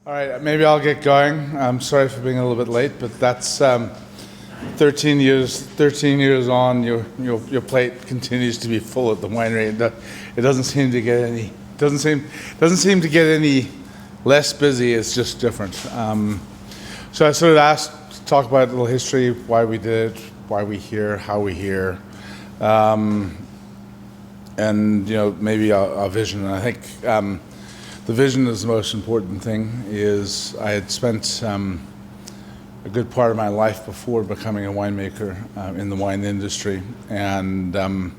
All right, maybe I'll get going. I'm sorry for being a little bit late, but that's 13 years. 13 years on, your plate continues to be full at the winery. It doesn't seem to get any doesn't seem to get any less busy. It's just different. So I sort of asked to talk about a little history, why we did it, why we here, how we here, and maybe our vision. And I think. The vision is the most important thing. Is I had spent a good part of my life before becoming a winemaker in the wine industry, and I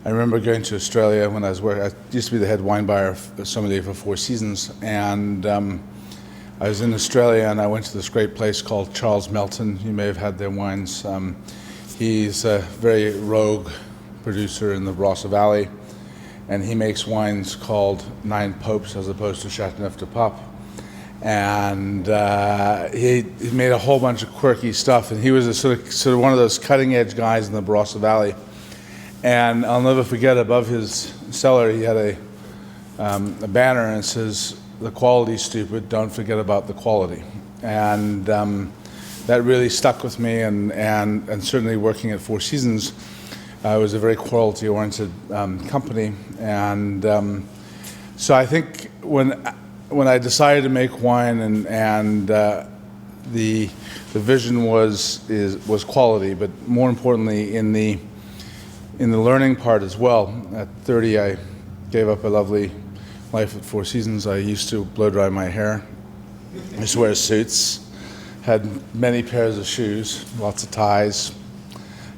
remember going to Australia when I was working. I used to be the head wine buyer sommelier for Four Seasons, and I was in Australia, and I went to this great place called Charles Melton. You may have had their wines. He's a very rogue producer in the Barossa Valley. And he makes wines called Nine Popes as opposed to Chateauneuf du Pape. And he made a whole bunch of quirky stuff. And he was a sort of one of those cutting edge guys in the Barossa Valley. And I'll never forget, above his cellar, he had a banner, and it says, "The quality's stupid, don't forget about the quality." And that really stuck with me, and certainly working at Four Seasons, it was a very quality-oriented company, and so I think when I decided to make wine, and the vision was quality, but more importantly in the learning part as well. At 30, I gave up a lovely life at Four Seasons. I used to blow dry my hair. I used to wear suits. Had many pairs of shoes, lots of ties.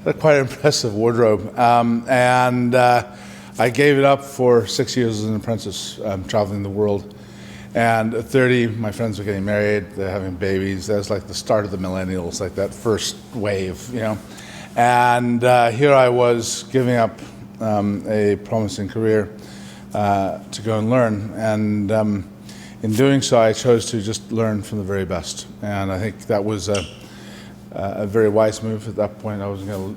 Had a quite impressive wardrobe, and I gave it up for 6 years as an apprentice, traveling the world. And at 30, my friends were getting married, they're having babies. That was like the start of the millennials, like that first wave, And here I was giving up a promising career to go and learn. And in doing so, I chose to just learn from the very best. And I think that was a very wise move at that point. I wasn't going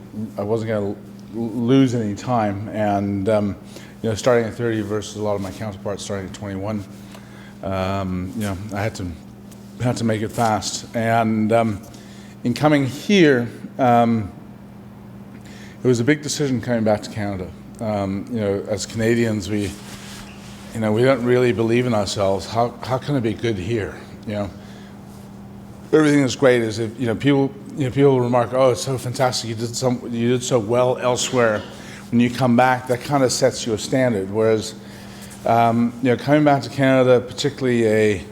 to lose any time, and starting at 30 versus a lot of my counterparts starting at 21, I had to make it fast. And in coming here, it was a big decision coming back to Canada. As Canadians, we don't really believe in ourselves. How can it be good here? Everything that's great is if people remark, "Oh, it's so fantastic! You did so well elsewhere." When you come back, that kind of sets you a standard. Whereas, coming back to Canada, particularly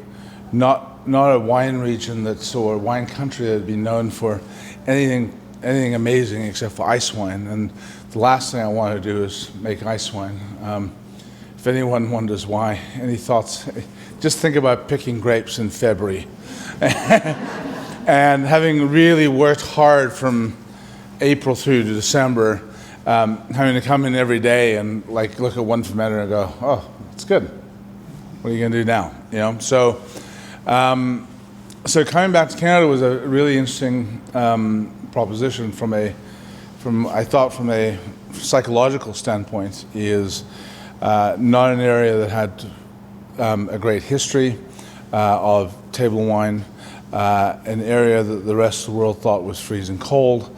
not a wine region or a wine country that would be known for anything amazing except for ice wine. And the last thing I want to do is make ice wine. If anyone wonders why, any thoughts? Just think about picking grapes in February. And having really worked hard from April through to December, having to come in every day and look at one fermenter and go, "Oh, it's good. What are you going to do now?" So coming back to Canada was a really interesting proposition from a psychological standpoint. Is not an area that had a great history of table wine, an area that the rest of the world thought was freezing cold.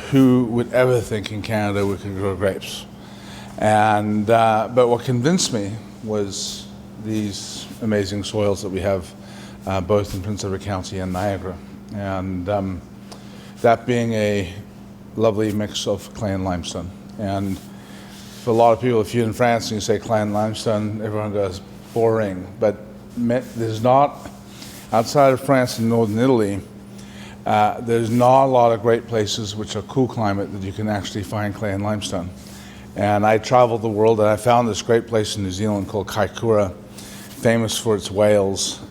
Who would ever think in Canada we could grow grapes? And but what convinced me was these amazing soils that we have, both in Prince Edward County and Niagara, and that being a lovely mix of clay and limestone. And for a lot of people, if you're in France and you say clay and limestone, everyone goes, boring. But there's not, outside of France and northern Italy, there's not a lot of great places which are cool climate that you can actually find clay and limestone. And I traveled the world, and I found this great place in New Zealand called Kaikoura, famous for its whales.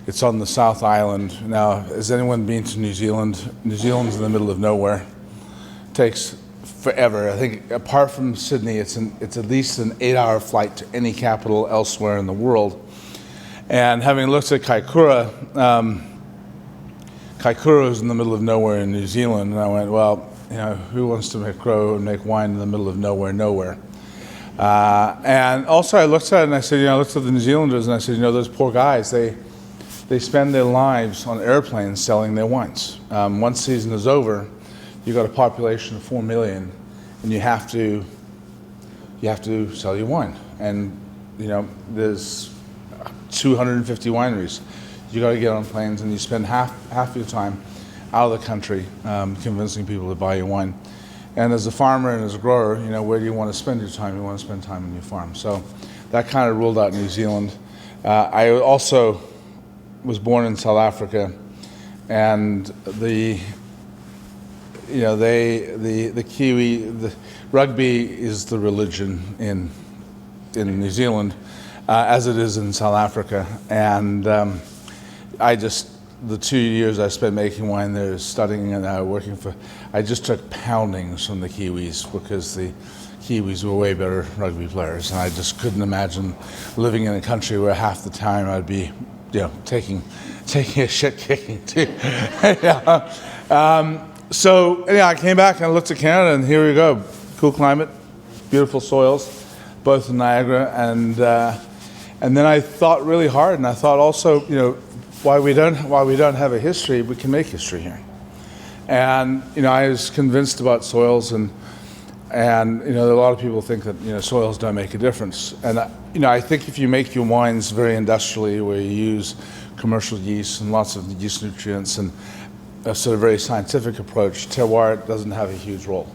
It's on the South Island. Now, has anyone been to New Zealand? New Zealand's in the middle of nowhere. It takes forever. I think apart from Sydney, it's at least an 8-hour flight to any capital elsewhere in the world. And having looked at Kaikoura, Kaikoura is in the middle of nowhere in New Zealand, and I went, well, who wants to make wine in the middle of nowhere? And also I looked at it and I said, I looked at the New Zealanders and I said, those poor guys, they spend their lives on airplanes selling their wines. Once season is over, you've got a population of 4 million, and you have to sell your wine. And there's 250 wineries. You got to get on planes, and you spend half your time out of the country convincing people to buy your wine. And as a farmer and as a grower, where do you want to spend your time? You want to spend time on your farm. So that kind of ruled out New Zealand. I also was born in South Africa, and the Kiwi, the rugby is the religion in New Zealand, as it is in South Africa. And the 2 years I spent making wine there, studying and working I just took poundings from the Kiwis, because the Kiwis were way better rugby players, and I just couldn't imagine living in a country where half the time I'd be, taking a shit kicking too. So anyhow, I came back and I looked at Canada, and here we go. Cool climate, beautiful soils, both in Niagara, and then I thought really hard, and I thought also, while we don't have a history, we can make history here. And I was convinced about soils, and a lot of people think that soils don't make a difference. And I think if you make your wines very industrially, where you use commercial yeast and lots of yeast nutrients and a sort of very scientific approach, terroir doesn't have a huge role.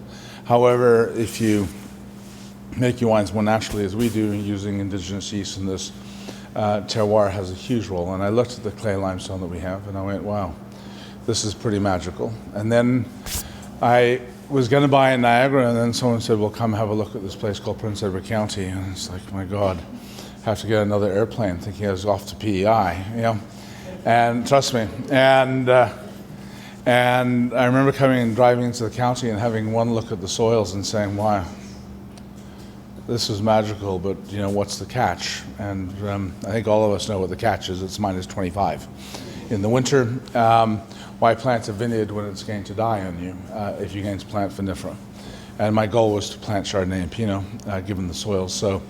However, if you make your wines more naturally, as we do, using indigenous yeast in this, terroir has a huge role. And I looked at the clay limestone that we have, and I went, wow, this is pretty magical. And then I was going to buy in Niagara, and then someone said, well, come have a look at this place called Prince Edward County. And it's like, my God, I have to get another airplane, thinking I was off to PEI, And trust me, and I remember coming and driving into the county and having one look at the soils and saying, wow, this is magical, but what's the catch? And I think all of us know what the catch is. It's minus 25 in the winter. Why plant a vineyard when it's going to die on you if you're going to plant vinifera? And my goal was to plant Chardonnay and Pinot, given the soils. So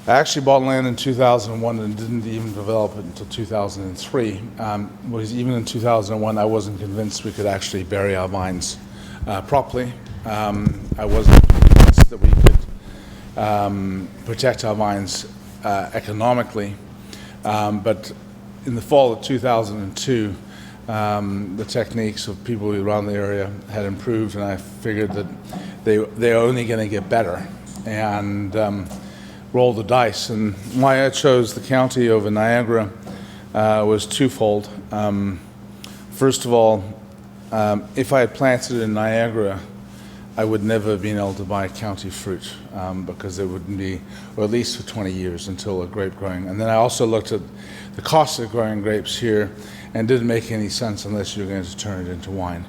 I actually bought land in 2001 and didn't even develop it until 2003. Because even in 2001, I wasn't convinced we could actually bury our vines properly. I wasn't convinced that we could protect our vines economically. But in the fall of 2002, the techniques of people around the area had improved, and I figured that they're only going to get better, and roll the dice. And why I chose the county over Niagara was twofold. First of all, if I had planted in Niagara, I would never have been able to buy county fruit because there wouldn't be, or at least for 20 years until a grape growing. And then I also looked at the cost of growing grapes here, and didn't make any sense unless you're going to turn it into wine.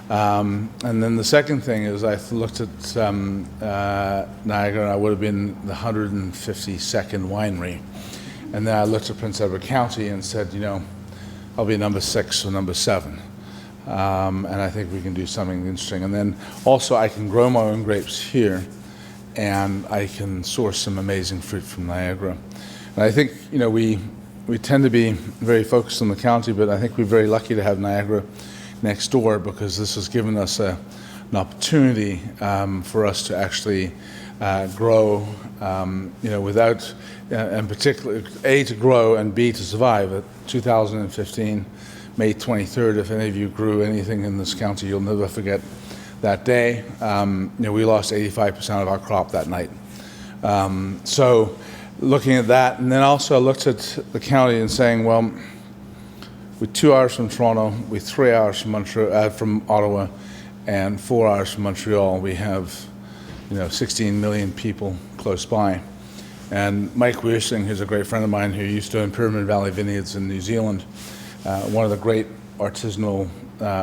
And then the second thing is I looked at Niagara, and I would have been the 152nd winery. And then I looked at Prince Edward County and said, I'll be number 6 or number 7. And I think we can do something interesting. And then also I can grow my own grapes here, and I can source some amazing fruit from Niagara. And I think, we tend to be very focused on the county, but I think we're very lucky to have Niagara next door, because this has given us an opportunity for us to actually grow, without, and particularly, A, to grow, and B, to survive. At 2015, May 23rd, if any of you grew anything in this county, you'll never forget that day. We lost 85% of our crop that night. So looking at that, and then also I looked at the county and saying, well, we're 2 hours from Toronto, we're 3 hours from Ottawa, and 4 hours from Montreal. We have 16 million people close by. And Mike Weersing, who's a great friend of mine who used to own Pyramid Valley Vineyards in New Zealand, one of the great artisanal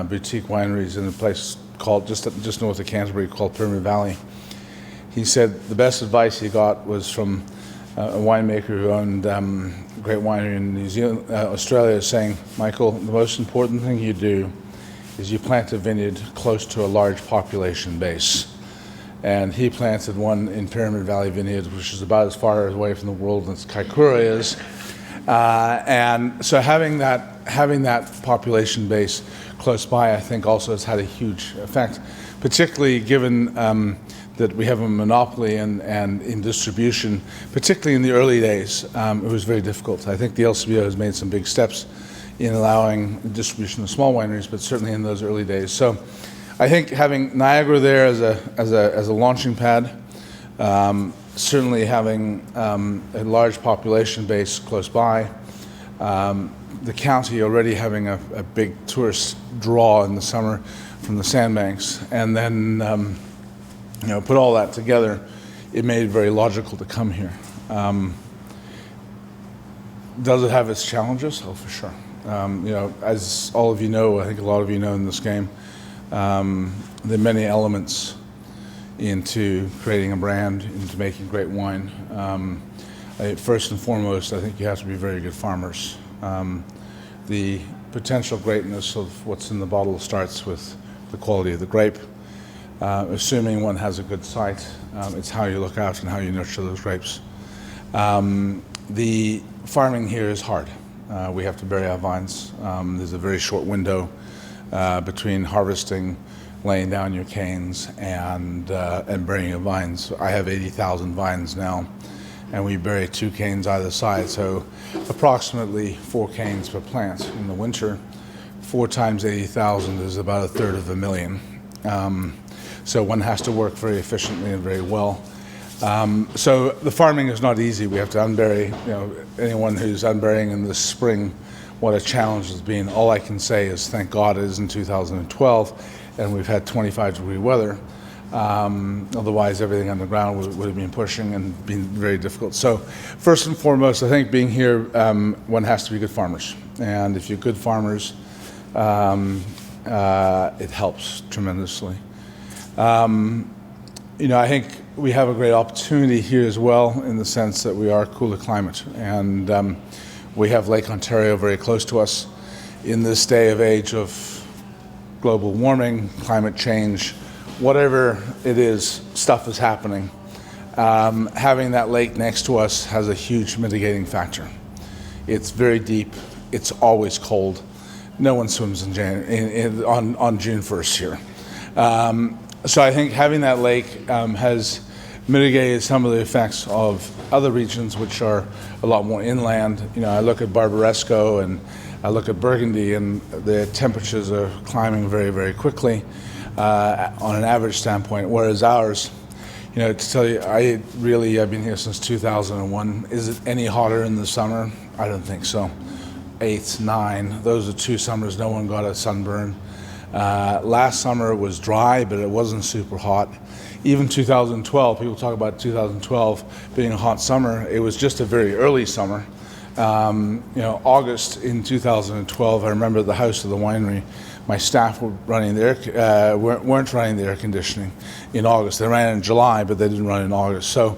boutique wineries in a place called just north of Canterbury called Pyramid Valley. He said the best advice he got was from a winemaker who owned a great winery in New Zealand, Australia, saying, Michael, the most important thing you do is you plant a vineyard close to a large population base. and he planted one in Pyramid Valley Vineyards, which is about as far away from the world as Kaikoura is. And so having that population base close by, I think, also has had a huge effect, particularly given that we have a monopoly and in distribution, particularly in the early days. It was very difficult. I think the LCBO has made some big steps in allowing distribution of small wineries, but certainly in those early days. So I think having Niagara there as a launching pad, certainly having a large population base close by, the county already having a big tourist draw in the summer from the sandbanks, and then put all that together, it made it very logical to come here. Does it have its challenges? Oh, for sure. As all of you know, I think a lot of you know in this game, there are many elements into creating a brand, into making great wine. First and foremost, I think you have to be very good farmers. The potential greatness of what's in the bottle starts with the quality of the grape. Assuming one has a good site, it's how you look out and how you nurture those grapes. The farming here is hard. We have to bury our vines. There's a very short window between harvesting, laying down your canes, and burying your vines. I have 80,000 vines now, and we bury 2 canes either side, so approximately 4 canes per plant in the winter. 4 times 80,000 is about 1/3 of a million. So one has to work very efficiently and very well. So the farming is not easy. We have to unbury. Anyone who's unburying in this spring, what a challenge it's been. All I can say is thank God it isn't 2012, and we've had 25-degree weather. Otherwise, everything underground would have been pushing and been very difficult. So first and foremost, I think being here, one has to be good farmers. And if you're good farmers, it helps tremendously. I think we have a great opportunity here as well in the sense that we are a cooler climate, and we have Lake Ontario very close to us. In this day of age of global warming, climate change, whatever it is, stuff is happening. Having that lake next to us has a huge mitigating factor. It's very deep. It's always cold. No one swims on June 1st here. So I think having that lake has mitigated some of the effects of other regions which are a lot more inland. I look at Barbaresco and I look at Burgundy, and the temperatures are climbing very, very quickly on an average standpoint, whereas ours, to tell you, I've been here since 2001. Is it any hotter in the summer? I don't think so. 8, 9, those are 2 summers no one got a sunburn. Last summer it was dry, but it wasn't super hot. Even 2012, people talk about 2012 being a hot summer. It was just a very early summer. August in 2012, I remember at the house of the winery, my staff were running weren't running the air conditioning in August. They ran in July, but they didn't run in August. So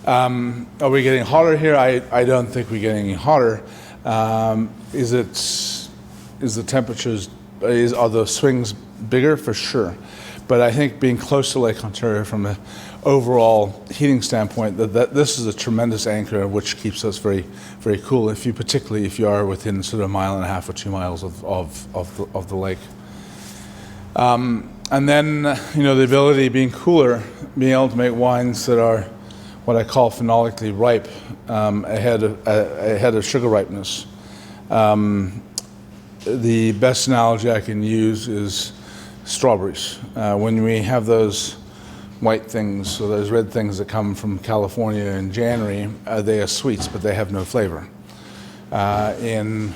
are we getting hotter here? I don't think we're getting any hotter. Is the temperatures, are the swings bigger? For sure. But I think being close to Lake Ontario from an overall heating standpoint, that this is a tremendous anchor which keeps us very, very cool, particularly if you are within sort of 1.5 or 2 miles of the lake. And then, the ability, being cooler, being able to make wines that are what I call phenolically ripe, ahead of sugar ripeness. The best analogy I can use is strawberries. When we have those white things or those red things that come from California in January, they are sweets, but they have no flavor. In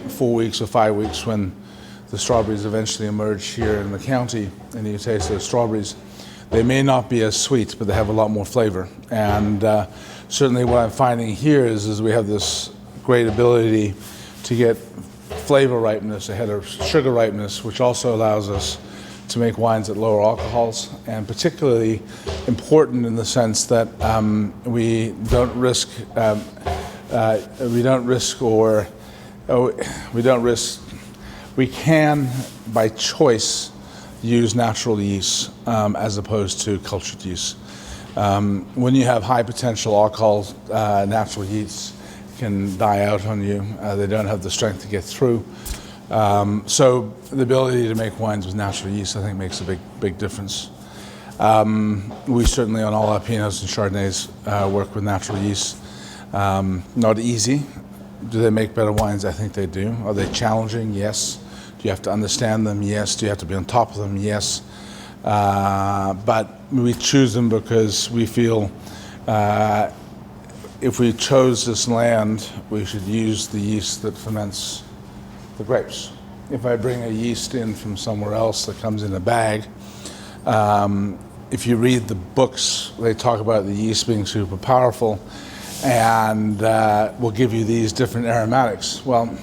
4 weeks or 5 weeks, when the strawberries eventually emerge here in the county and you taste those strawberries, they may not be as sweet, but they have a lot more flavor. And certainly what I'm finding here is we have this great ability to get flavor ripeness ahead of sugar ripeness, which also allows us to make wines at lower alcohols, and particularly important in the sense that we can, by choice, use natural yeast as opposed to cultured yeast. When you have high potential alcohols, natural yeast can die out on you. They don't have the strength to get through. So the ability to make wines with natural yeast, I think, makes a big difference. We certainly, on all our Pinots and Chardonnays, work with natural yeast. Not easy. Do they make better wines? I think they do. Are they challenging? Yes. Do you have to understand them? Yes. Do you have to be on top of them? Yes. But we choose them because we feel if we chose this land, we should use the yeast that ferments the grapes. If I bring a yeast in from somewhere else that comes in a bag, if you read the books, they talk about the yeast being super powerful and will give you these different aromatics. Well,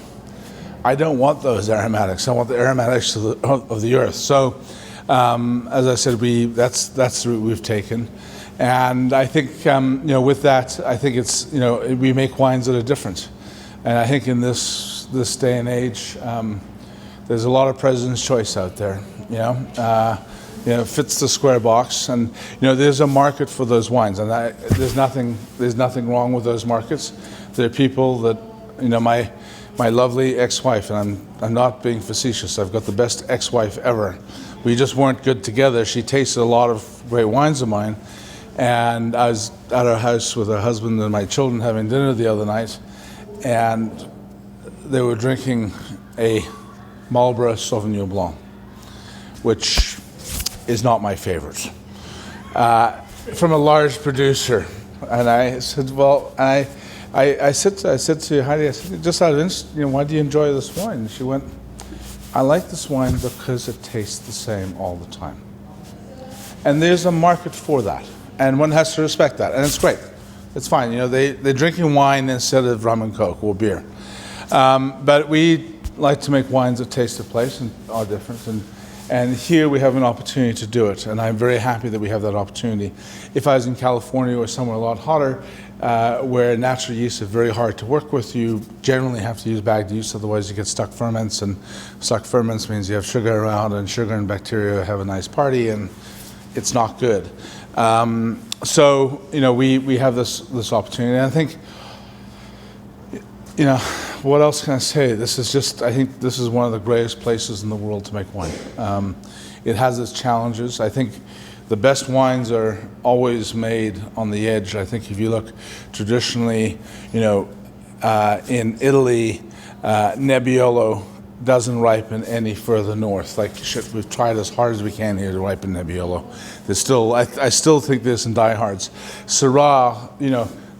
I don't want those aromatics. I want the aromatics of the earth. So, as I said, that's the route we've taken, and I think with that, I think it's we make wines that are different, and I think in this day and age, there's a lot of President's Choice out there. Fits the square box, and there's a market for those wines, and there's nothing wrong with those markets. There are people that my lovely ex-wife, and I'm not being facetious. I've got the best ex-wife ever. We just weren't good together. She tasted a lot of great wines of mine, and I was at her house with her husband and my children having dinner the other night, and they were drinking a Marlborough Sauvignon Blanc, which is not my favorite, from a large producer. And I said, well, and I said to Hardie, I said, just out of interest, why do you enjoy this wine? And she went, I like this wine because it tastes the same all the time. And there's a market for that, and one has to respect that, and it's great. It's fine. They're drinking wine instead of rum and coke or beer. But we like to make wines that taste the place and are different. And here we have an opportunity to do it, and I'm very happy that we have that opportunity. If I was in California or somewhere a lot hotter, where natural yeast are very hard to work with, you generally have to use bagged yeast, otherwise you get stuck ferments, and stuck ferments means you have sugar around, and sugar and bacteria have a nice party, and it's not good. So we have this opportunity, and I think what else can I say? I think this is one of the greatest places in the world to make wine. It has its challenges. I think the best wines are always made on the edge. I think if you look traditionally, in Italy, Nebbiolo doesn't ripen any further north. We've tried as hard as we can here to ripen Nebbiolo. I still think there's some diehards. Syrah,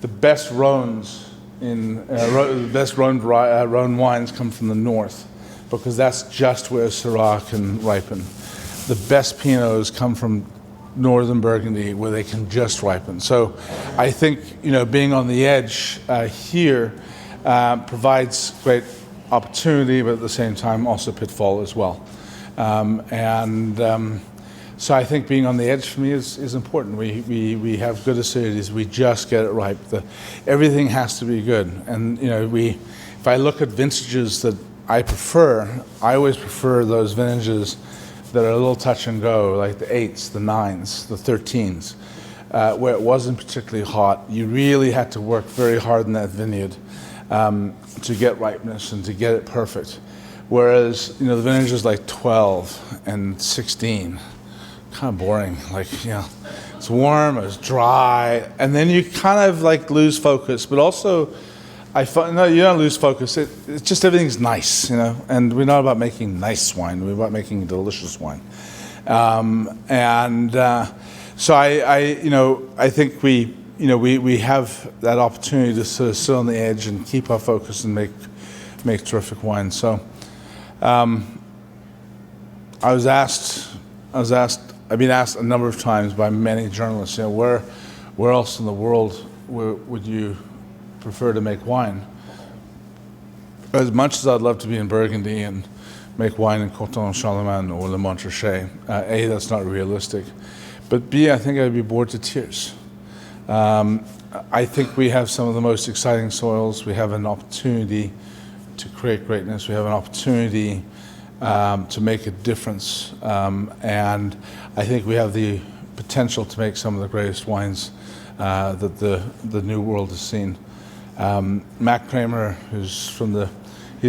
the best Rhones. The best Rhone wines come from the north, because that's just where Syrah can ripen. The best Pinots come from northern Burgundy, where they can just ripen. So I think being on the edge here provides great opportunity, but at the same time also pitfall as well. So I think being on the edge for me is important. We have good acidities. We just get it right. Everything has to be good. And if I look at vintages that I prefer, I always prefer those vintages that are a little touch and go, like the 8s, the 9s, the 13s, where it wasn't particularly hot. You really had to work very hard in that vineyard to get ripeness and to get it perfect. Whereas the vintages like 12 and 16, kind of boring. It's warm, it's dry, and then you kind of lose focus. But also, no, you don't lose focus. It's just everything's nice, And we're not about making nice wine. We're about making delicious wine. So I think we have that opportunity to sort of sit on the edge and keep our focus and make terrific wine. So I've been asked a number of times by many journalists, where else in the world would you prefer to make wine? As much as I'd love to be in Burgundy and make wine in Coton-Charlemagne or Le Montrachet, A, that's not realistic, but B, I think I'd be bored to tears. I think we have some of the most exciting soils. We have an opportunity to create greatness. We have an opportunity to make a difference. And I think we have the potential to make some of the greatest wines that the New World has seen. Matt Kramer, he's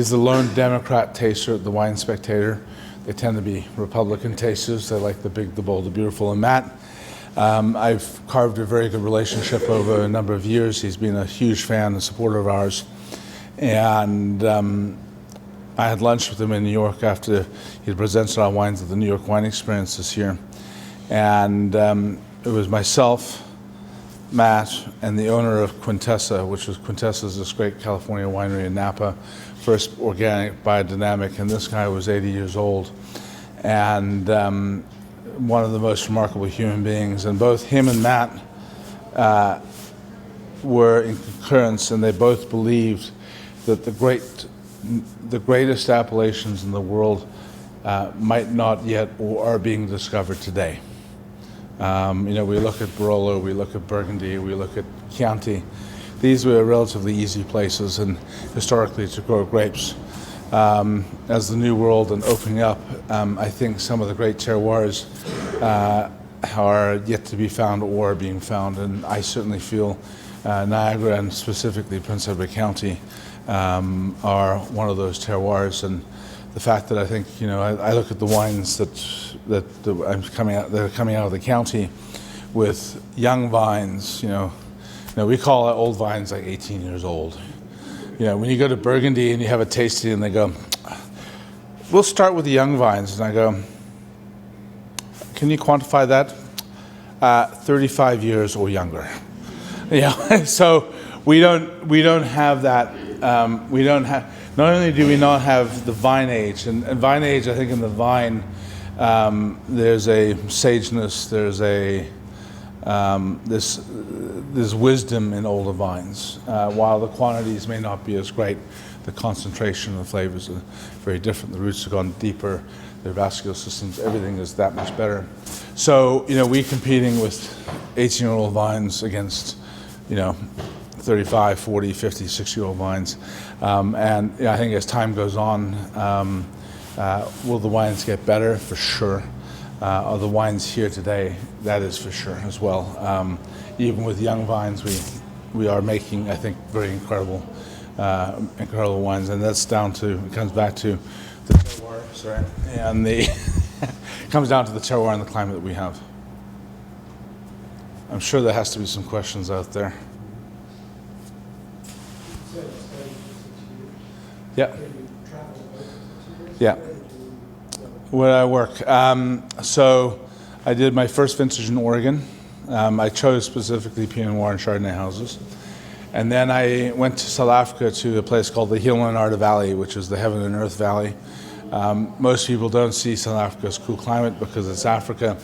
the lone Democrat taster at the Wine Spectator. They tend to be Republican tasters. They like the big, the bold, the beautiful. And Matt, I've carved a very good relationship over a number of years. He's been a huge fan and supporter of ours. And I had lunch with him in New York after he presented our wines at the New York Wine Experience this year. And it was myself, Matt, and the owner of Quintessa, which was Quintessa's this great California winery in Napa, first organic biodynamic, and this guy was 80 years old. And one of the most remarkable human beings. And both him and Matt were in concurrence, and they both believed that the greatest appellations in the world might not yet or are being discovered today. We look at Barolo, we look at Burgundy, we look at Chianti. These were relatively easy places, and historically, to grow grapes. As the New World and opening up, I think some of the great terroirs are yet to be found or are being found, and I certainly feel Niagara and specifically Prince Edward County are one of those terroirs. And the fact that I think, I look at the wines that are coming out of the county with young vines, we call our old vines like 18 years old. When you go to Burgundy and you have a tasting and they go, we'll start with the young vines. And I go, can you quantify that? 35 years or younger. So we don't have that. Not only do we not have the vine age, and vine age, I think in the vine, there's a sageness, there's there's wisdom in older vines. While the quantities may not be as great, the concentration of the flavors are very different. The roots have gone deeper, their vascular systems, everything is that much better. So, we're competing with 18-year-old vines against, 35, 40, 50, 60-year-old vines. And I think as time goes on, will the wines get better? For sure. Are the wines here today? That is for sure as well. Even with young vines, we are making, I think, very incredible wines, and that's it comes back to the terroir, and it comes down to the terroir and the climate that we have. I'm sure there has to be some questions out there. Yeah. Yeah. Where I work. So I did my first vintage in Oregon. I chose specifically Pinot Noir and Chardonnay houses. And then I went to South Africa to a place called the Hill and Arda Valley, which is the Heaven and Earth Valley. Most people don't see South Africa's cool climate because it's Africa.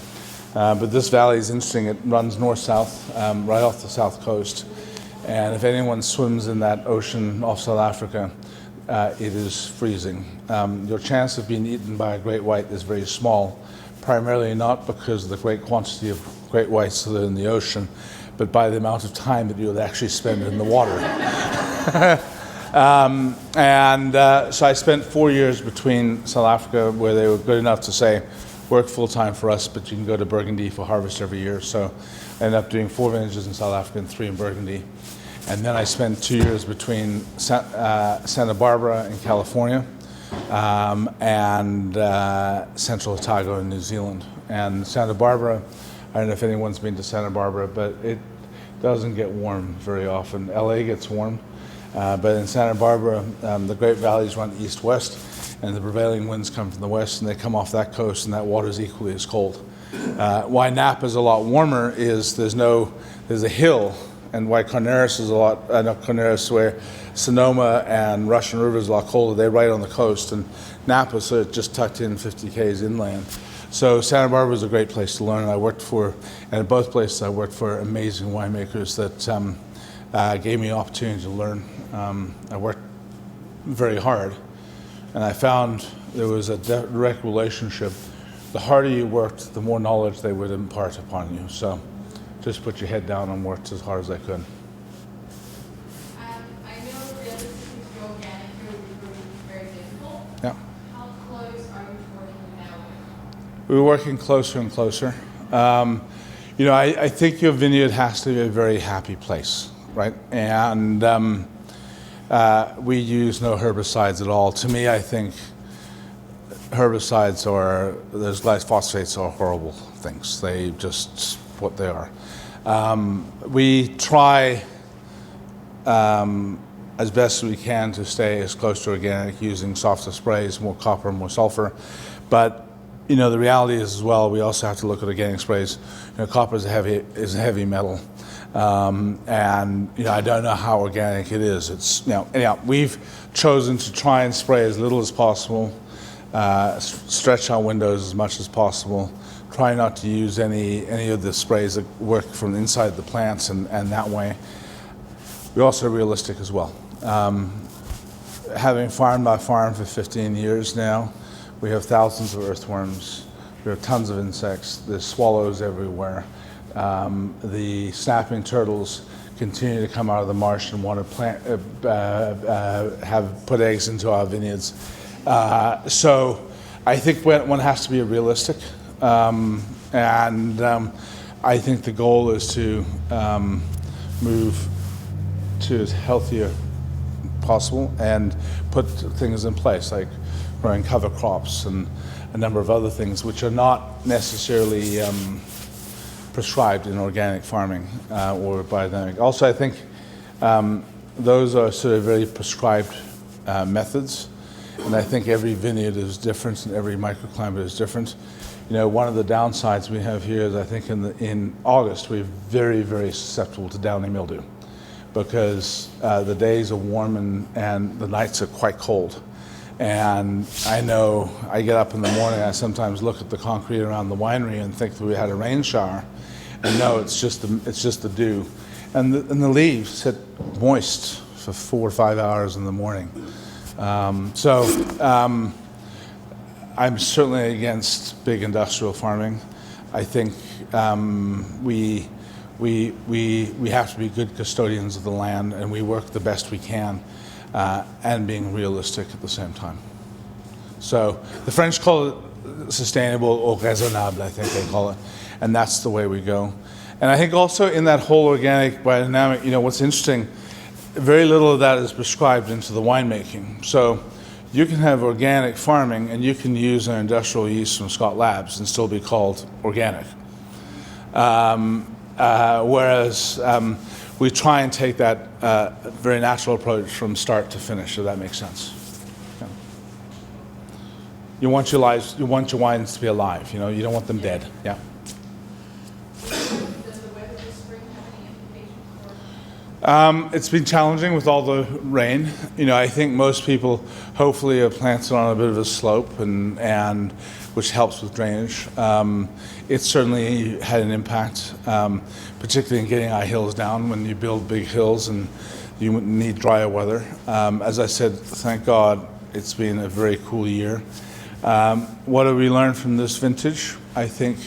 But this valley is interesting. It runs north-south, right off the south coast. And if anyone swims in that ocean off South Africa, it is freezing. Your chance of being eaten by a great white is very small, primarily not because of the great quantity of great whites that are in the ocean, but by the amount of time that you'll actually spend in the water. So I spent 4 years between South Africa, where they were good enough to say, work full-time for us, but you can go to Burgundy for harvest every year. So I ended up doing 4 vintages in South Africa and 3 in Burgundy. And then I spent 2 years between Santa Barbara in California and Central Otago in New Zealand. And Santa Barbara, I don't know if anyone's been to Santa Barbara, but it doesn't get warm very often. LA gets warm, but in Santa Barbara, the Great Valleys run east-west, and the prevailing winds come from the west, and they come off that coast, and that water is equally as cold. Why Napa is a lot warmer is there's a hill, and why Carneros is not Carneros, where Sonoma and Russian River is a lot colder. They're right on the coast, and Napa is sort of just tucked in 50 k's inland. So Santa Barbara is a great place to learn. And at both places I worked for amazing winemakers that gave me the opportunity to learn. I worked very hard, and I found there was a direct relationship. The harder you worked, the more knowledge they would impart upon you. So just put your head down and worked as hard as I could. I know realistically to go organic here would be very difficult. Yeah. How close are we're working closer and closer. I think your vineyard has to be a very happy place, right? And we use no herbicides at all. To me, I think herbicides those glyphosates are horrible things. They just what they are. We try as best we can to stay as close to organic using softer sprays, more copper, more sulfur. But the reality is as well, we also have to look at organic sprays. Copper is a heavy metal. And I don't know how organic it is. Anyhow, we've chosen to try and spray as little as possible, stretch our windows as much as possible, try not to use any of the sprays that work from inside the plants, and that way. We're also realistic as well. Having farmed my farm for 15 years now, we have thousands of earthworms. We have tons of insects. There's swallows everywhere. The snapping turtles continue to come out of the marsh and want to put eggs into our vineyards. So I think one has to be realistic, and I think the goal is to move to as healthier possible and put things in place like growing cover crops and a number of other things which are not necessarily prescribed in organic farming or biodynamic. Also, I think those are sort of very prescribed methods, and I think every vineyard is different and every microclimate is different. One of the downsides we have here is I think in August we're very, very susceptible to downy mildew because the days are warm and the nights are quite cold. And I know I get up in the morning, I sometimes look at the concrete around the winery and think that we had a rain shower. And no, it's just the dew. And the leaves sit moist for 4 or 5 hours in the morning. So I'm certainly against big industrial farming. I think we have to be good custodians of the land, and we work the best we can, and being realistic at the same time. So the French call it sustainable or raisonnable, I think they call it, and that's the way we go. And I think also in that whole organic biodynamic, what's interesting, very little of that is prescribed into the winemaking. So you can have organic farming and you can use an industrial yeast from Scott Labs and still be called organic. Whereas we try and take that very natural approach from start to finish, if that makes sense. Yeah. You want your wines to be alive. You don't want them dead. Yeah. Does the weather this spring have any implications for? It's been challenging with all the rain. I think most people hopefully have planted on a bit of a slope, and which helps with drainage. It certainly had an impact, particularly in getting our hills down. When you build big hills and you need drier weather. As I said, thank God it's been a very cool year. What have we learned from this vintage? I think,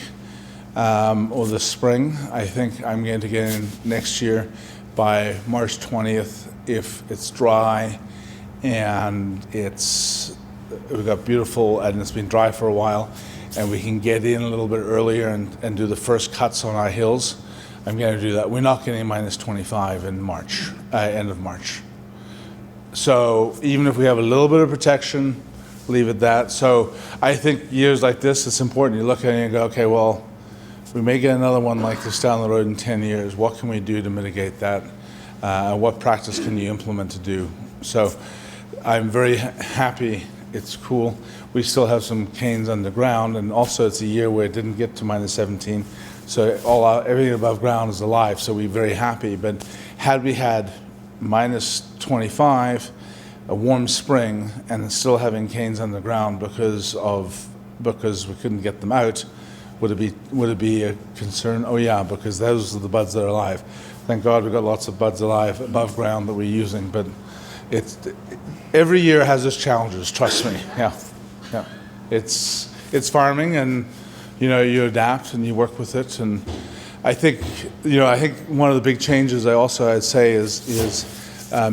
or this spring, I think I'm going to get in next year by March 20th if it's dry and we've got beautiful, and it's been dry for a while, and we can get in a little bit earlier and do the first cuts on our hills. I'm going to do that. We're not getting minus 25 in March, end of March. So even if we have a little bit of protection, leave it that. So I think years like this, it's important. You look at it and go, okay, well, we may get another one like this down the road in 10 years. What can we do to mitigate that? What practice can you implement to do? So I'm very happy. It's cool. We still have some canes underground, and also it's a year where it didn't get to minus 17. So everything above ground is alive, so we're very happy. But had we had minus 25, a warm spring, and still having canes underground because we couldn't get them out, would it be a concern? Oh yeah, because those are the buds that are alive. Thank God we've got lots of buds alive above ground that we're using, but every year has its challenges, trust me. Yeah. It's farming, and you adapt and you work with it. And I think one of the big changes I'd say is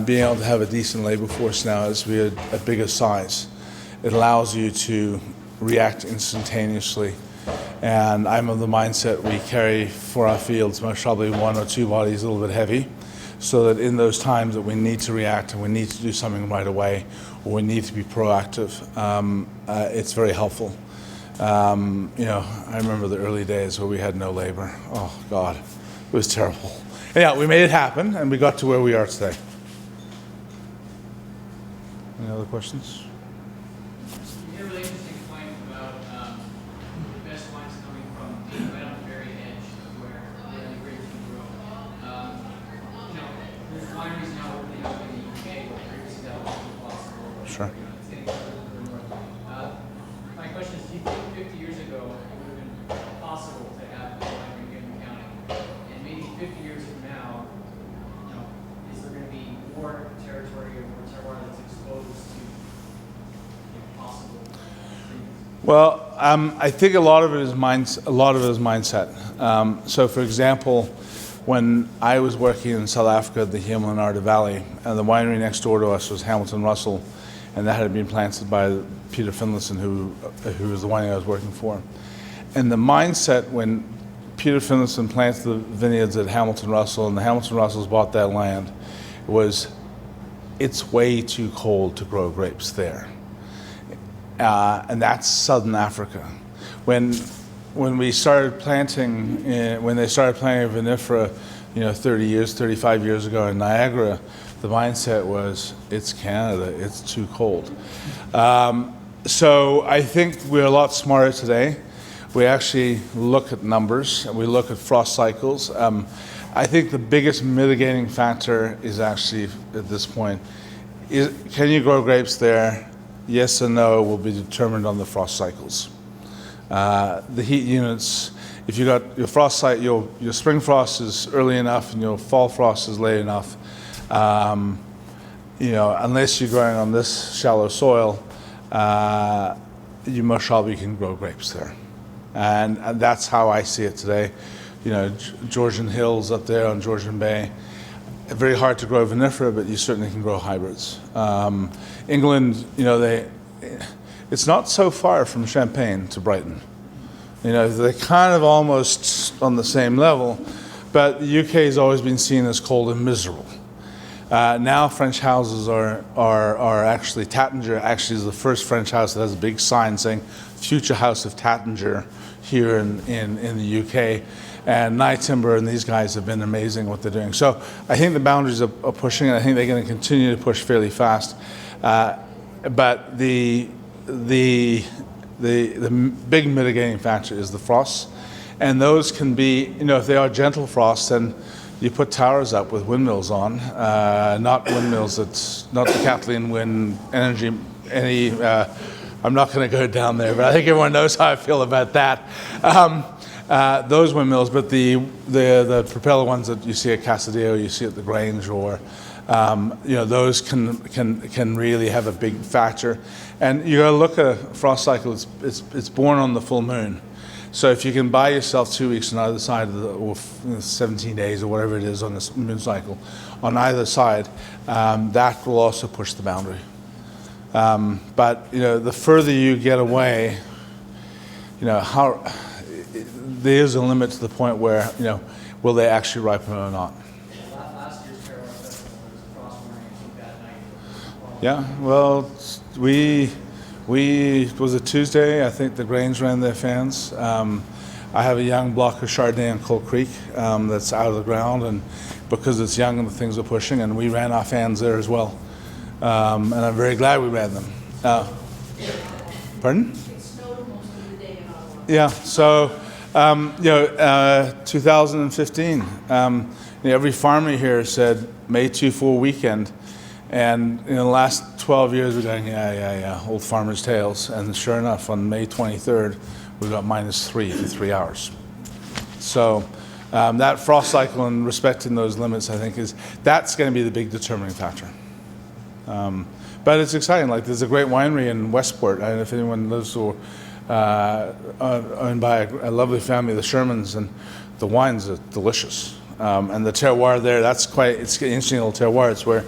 being able to have a decent labor force now as we are a bigger size. It allows you to react instantaneously And I'm of the mindset we carry for our fields most probably one or two bodies a little bit heavy, so that in those times that we need to react and we need to do something right away, or we need to be proactive, it's very helpful. I remember the early days where we had no labor. Oh, God, it was terrible. Yeah, we made it happen, and we got to where we are today. Any other questions? You hear really interesting point about the best wines coming from being right on the very edge of where the grapes can grow. There's wineries now opening up in the UK where previously that wasn't possible. Sure. It's getting further north. My question is, do you think 50 years ago it would have been possible to have a winery in Gibbon County? And maybe 50 years from now, is there going to be more territory or more terroir that's exposed to possible treatments? Well, I think a lot of it is mindset. So, for example, when I was working in South Africa at the Himalayan Valley, and the winery next door to us was Hamilton Russell, and that had been planted by Peter Finlayson, who was the winery I was working for. And the mindset when Peter Finlayson planted the vineyards at Hamilton Russell, and the Hamilton Russells bought that land, was it's way too cold to grow grapes there. And that's Southern Africa. When we started planting, when they started planting vinifera, 35 years ago in Niagara, the mindset was, it's Canada, it's too cold. So I think we're a lot smarter today. We actually look at numbers, and we look at frost cycles. I think the biggest mitigating factor is actually, at this point, can you grow grapes there? Yes or no will be determined on the frost cycles. The heat units, if you got your frost cycle, your spring frost is early enough and your fall frost is late enough, unless you're growing on this shallow soil, you most probably can grow grapes there. And that's how I see it today. Georgian Hills up there on Georgian Bay, very hard to grow vinifera, but you certainly can grow hybrids. England, it's not so far from Champagne to Brighton. They're kind of almost on the same level, but the UK has always been seen as cold and miserable. Now French houses are actually, Taittinger actually is the first French house that has a big sign saying Future House of Taittinger here in the UK. And Nye Timber and these guys have been amazing what they're doing. So I think the boundaries are pushing, and I think they're going to continue to push fairly fast. But the big mitigating factor is the frosts, and those can be, if they are gentle frosts, then you put towers up with windmills on, not windmills that's not the Kathleen wind energy. I'm not going to go down there, but I think everyone knows how I feel about that. Those windmills, but the propeller ones that you see at Casadeo, you see at the Grange, or those can really have a big factor. And you got to look at a frost cycle. It's born on the full moon. So if you can buy yourself 2 weeks on either side of or 17 days or whatever it is on this moon cycle, on either side, that will also push the boundary. But the further you get away, there is a limit to the point where will they actually ripen or not? Last year's terroir festival was frost warning, I think, that night. Yeah, well, it was a Tuesday. I think the Grange ran their fans. I have a young block of Chardonnay on Coal Creek that's out of the ground, and because it's young and the things are pushing, and we ran our fans there as well. And I'm very glad we ran them. Pardon? It snowed most of the day in Ottawa. Yeah, so 2015, every farmer here said May 24 weekend, and in the last 12 years we're going, yeah, old farmer's tales, and sure enough, on May 23rd, we got -3 for 3 hours. So that frost cycle and respecting those limits, I think, that's going to be the big determining factor. But it's exciting. Like, there's a great winery in Westport. I don't know if anyone lives or owned by a lovely family, the Shermans, and the wines are delicious. And the terroir there, it's an interesting little terroir. It's where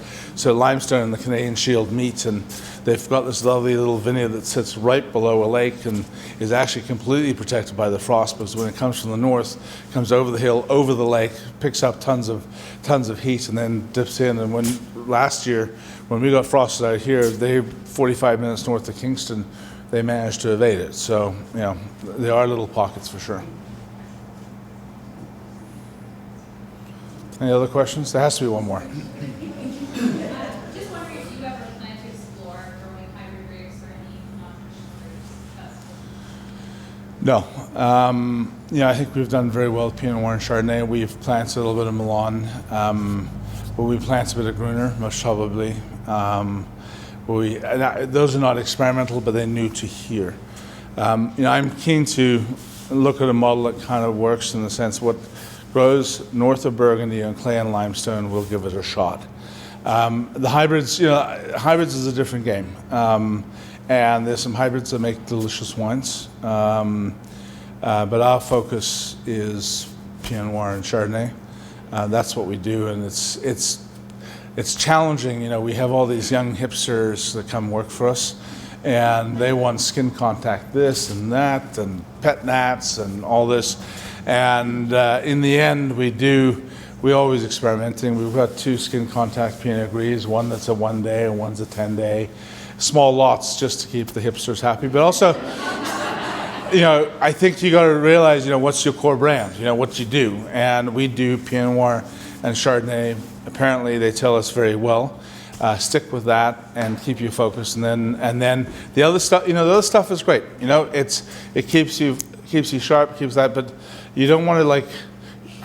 limestone and the Canadian Shield meet, and they've got this lovely little vineyard that sits right below a lake and is actually completely protected by the frost, because when it comes from the north, it comes over the hill, over the lake, picks up tons of heat, and then dips in. And last year, when we got frosted out here, 45 minutes north of Kingston, they managed to evade it. So, there are little pockets for sure. Any other questions? There has to be one more. Just wondering if you ever plan to explore growing hybrid grapes or any non-traditional grapes? No. I think we've done very well with Pinot Noir and Chardonnay. We've planted a little bit of Milan, but we planted a bit of Gruner, most probably. Those are not experimental, but they're new to here. I'm keen to look at a model that kind of works in the sense what grows north of Burgundy on clay and limestone, we'll give it a shot. The hybrids, hybrids is a different game. And there's some hybrids that make delicious wines. But our focus is Pinot Noir and Chardonnay. That's what we do, and it's challenging. We have all these young hipsters that come work for us, and they want skin contact this and that, and pet nats and all this. And in the end, we're always experimenting. We've got 2 skin contact Pinot Gris, one that's a 1 day and one's a 10 day. Small lots just to keep the hipsters happy. But also, I think you got to realize, what's your core brand, what you do. And we do Pinot Noir and Chardonnay. Apparently, they tell us very well. Stick with that and keep you focused. And then the other stuff, the other stuff is great. It keeps you sharp, keeps that, but you don't want to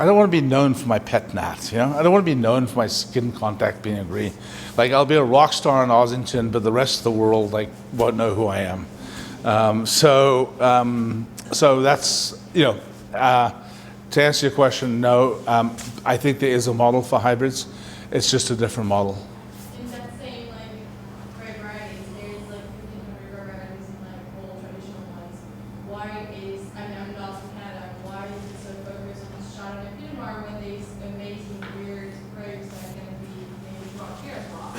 I don't want to be known for my pet nat, I don't want to be known for my skin contact Pinot Gris. I'll be a rock star in Ossington, but the rest of the world won't know who I am. So that's, to answer your question, no. I think there is a model for hybrids. It's just a different model. In that same red varieties, there's 1,500 varieties and old traditional ones. Why is, I'm not from Canada, why is it so focused on Chardonnay and Pinot Noir when these amazing weird grapes that are going to be maybe brought here as well?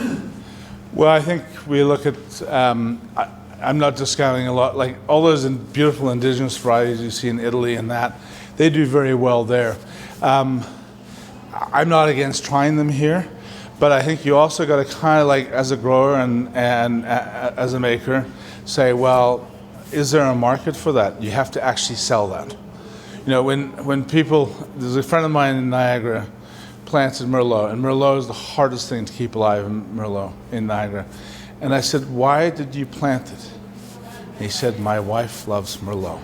Well, I think we look at, I'm not discounting a lot, all those beautiful indigenous varieties you see in Italy and that, they do very well there. I'm not against trying them here, but I think you also got to kind of as a grower and as a maker, say, well, is there a market for that? You have to actually sell that. When people, there's a friend of mine in Niagara planted Merlot, and Merlot is the hardest thing to keep alive in Niagara. And I said, why did you plant it? And he said, my wife loves Merlot.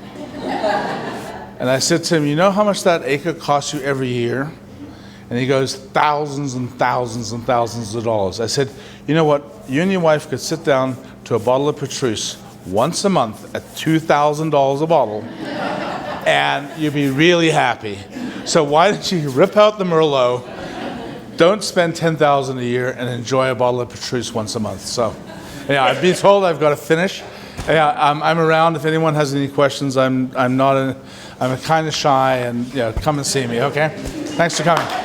And I said to him, you know how much that acre costs you every year? And he goes, thousands and thousands and thousands of dollars. I said, you know what? You and your wife could sit down to a bottle of Petrus once a month at $2,000 a bottle, and you'd be really happy. So why don't you rip out the Merlot, don't spend $10,000 a year, and enjoy a bottle of Petrus once a month. So, I've been told I've got to finish. I'm around if anyone has any questions. I'm kind of shy, and come and see me. Okay, thanks for coming.